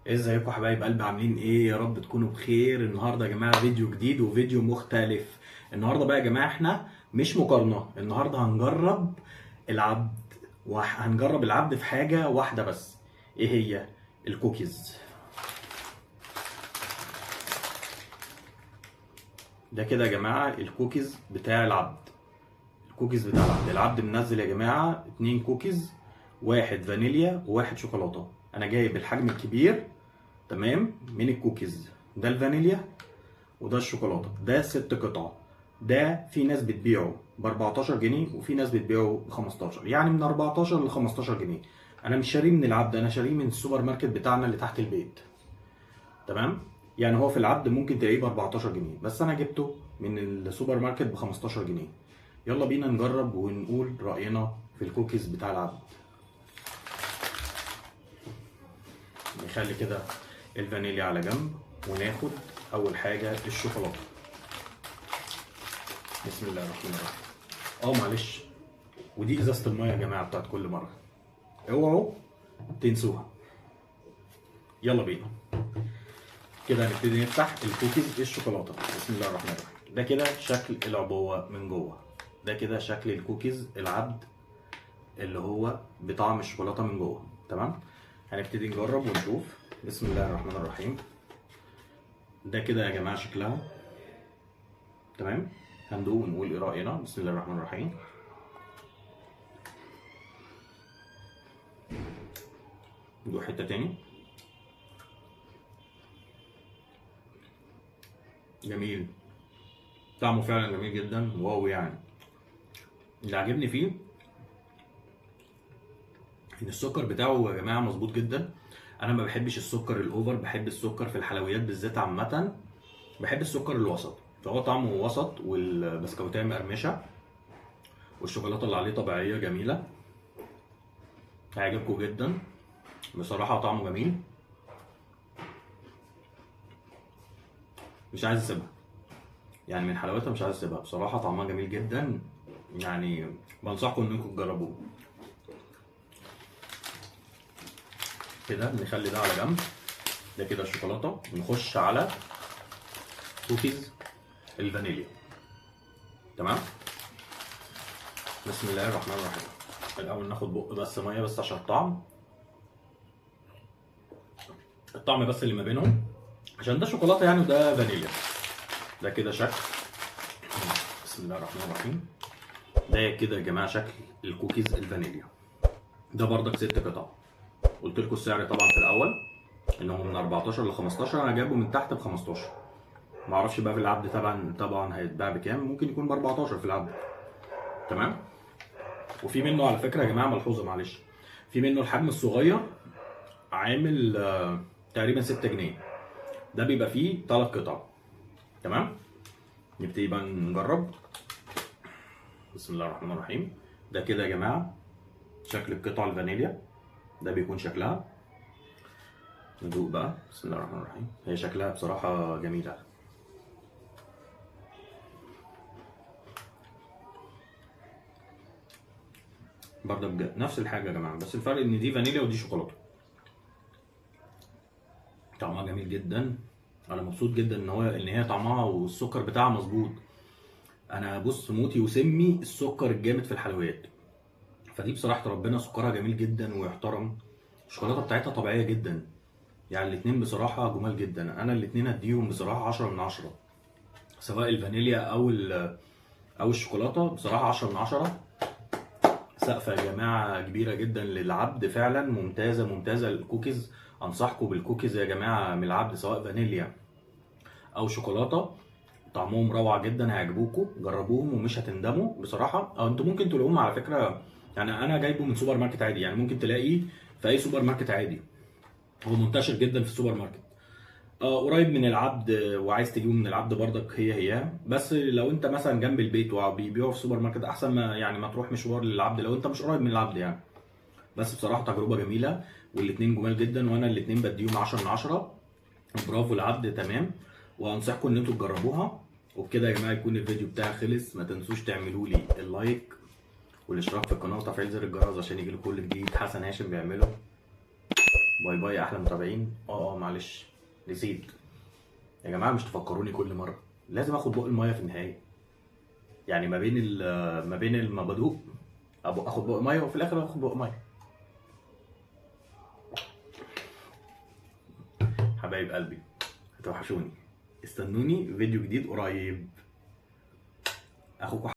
ازيكم يا حبايب قلبي؟ عاملين ايه؟ يا رب تكونوا بخير. النهارده يا جماعه فيديو جديد وفيديو مختلف. النهارده بقى يا جماعه احنا مش مقارنه، النهارده هنجرب العبد، وهنجرب العبد في حاجه واحده بس. ايه هي؟ الكوكيز. ده كده يا جماعه الكوكيز بتاع العبد. الكوكيز بتاع العبد منزل يا جماعه 2 كوكيز، واحد فانيليا وواحد شوكولاته. انا جايب الحجم الكبير تمام من الكوكيز. ده الفانيليا وده الشوكولاته، ده 6 قطع. ده في ناس بتبيعه ب 14 جنيه وفي ناس بتبيعه ب 15، يعني من 14 ل 15 جنيه. انا مش شاريه من العبد، انا شاريه من السوبر ماركت بتاعنا اللي تحت البيت. تمام؟ يعني هو في العبد ممكن تلاقيه ب 14 جنيه، بس انا جبته من السوبر ماركت ب 15 جنيه. يلا بينا نجرب ونقول راينا في الكوكيز بتاع العبد. نخلي كده الفانيليا على جنب وناخد اول حاجه الشوكولاته. بسم الله الرحمن الرحيم. معلش، ودي ازازه الميه يا جماعه بتاعت كل مره، اوعوا تنسوها. يلا بينا كده هنبتدي نفتح الكوكيز الشوكولاته. بسم الله الرحمن الرحيم. ده كده شكل العبوه من جوه، ده كده شكل الكوكيز العبد اللي هو بطعم الشوكولاته من جوه. تمام، هنبتدي نجرب ونشوف. بسم الله الرحمن الرحيم. ده كده يا جماعه شكلها. تمام، هندوق ونقول ايه راينا. بسم الله الرحمن الرحيم. ندوق حته تاني. جميل، طعمه فعلا جميل جدا، واو يعني. اللي عاجبني فيه ان السكر بتاعه يا جماعه مظبوط جدا. انا ما بحبش السكر الاوفر، بحب السكر في الحلويات بالذات عامه بحب السكر الوسط. فهو طعمه وسط، والبسكوتيه مقرمشه، والشوكولاته اللي عليه طبيعيه جميله. هيعجبكم جدا بصراحه، طعمه جميل. مش عايز اسيبها، يعني من حلاوتها مش عايز اسيبها بصراحه، طعمها جميل جدا. يعني بنصحكم انكم تجربوه. كده نخلي ده على جنب. ده كده الشوكولاته. نخش على كوكيز الفانيليا. تمام، بسم الله الرحمن الرحيم. الاول ناخد بق بس ميه بس عشان الطعم بس اللي ما بينهم، عشان ده شوكولاته يعني وده فانيليا. ده كده شكل. بسم الله الرحمن الرحيم. ده كده يا جماعه شكل الكوكيز الفانيليا. ده بردك 6 قطع. قلت لكم السعر طبعا في الاول ان هو من 14 ل 15، انا جايبه من تحت ب 15. ما اعرفش بقى في العبد طبعا هيتباع بكام، ممكن يكون ب 14 في العبد. تمام، وفي منه على فكره يا جماعه ملحوظه، معلش، في منه الحجم الصغير عامل تقريبا 6 جنيه. ده بيبقى فيه 3 قطع. تمام، نبتدي بقى نجرب. بسم الله الرحمن الرحيم. ده كده يا جماعه شكل القطع الفانيليا، ده بيكون شكلها. ندوق بقى. بسم الله الرحمن الرحيم. هي شكلها بصراحه جميله. برضه نفس الحاجه يا جماعه، بس الفرق ان دي فانيليا ودي شوكولاته. طعمها جميل جدا. انا مبسوط جدا ان هي طعمها والسكر بتاعها مظبوط. انا بص موتي وسمي السكر الجامد في الحلويات، فدي بصراحه ربنا سكرها جميل جدا ويحترم. الشوكولاته بتاعتها طبيعيه جدا. يعني الاتنين بصراحه جمال جدا. انا الاتنين هديهم بصراحه 10/10، سواء الفانيليا او الشوكولاته. بصراحه 10/10. سقفه يا جماعه كبيره جدا للعبد، فعلا ممتازه ممتازه. الكوكيز انصحكم بالكوكيز يا جماعه من العبد، سواء فانيليا او شوكولاته. طعمهم روعه جدا، هيعجبوكم. جربوهم ومش هتندموا بصراحه. او انتوا ممكن تلاقوهم على فكره، يعني انا جايبه من سوبر ماركت عادي، يعني ممكن تلاقيه في اي سوبر ماركت عادي. هو منتشر جدا في السوبر ماركت. قريب من العبد، وعايز تجيبه من العبد برضك هي. بس لو انت مثلا جنب البيت وبيبيعوا في السوبر ماركت، احسن ما يعني ما تروح مشوار للعبد لو انت مش قريب من العبد يعني. بس بصراحه تجربه جميله، والاتنين جمال جدا، وانا الاتنين بديهم 10/10. برافو العبد. تمام، وانصحكم ان انتوا تجربوها. وبكده يا جماعه يكون الفيديو بتاعي خلص. ما تنسوش تعملوا لي اللايك والاشتراك في القناه وتفعيل زر الجرس عشان يجيلكوا كل جديد حسن هاشم بيعمله. باي. باي باي يا احلى متابعين. معلش نسيت يا جماعه، مش تفكروني كل مره، لازم اخد بق الميه في النهايه. يعني ما بين ما بدوق اخد بق ميه، وفي الاخر اخد بق ميه. حبايب قلبي هتوحشوني، استنوني فيديو جديد قريب. اخوكم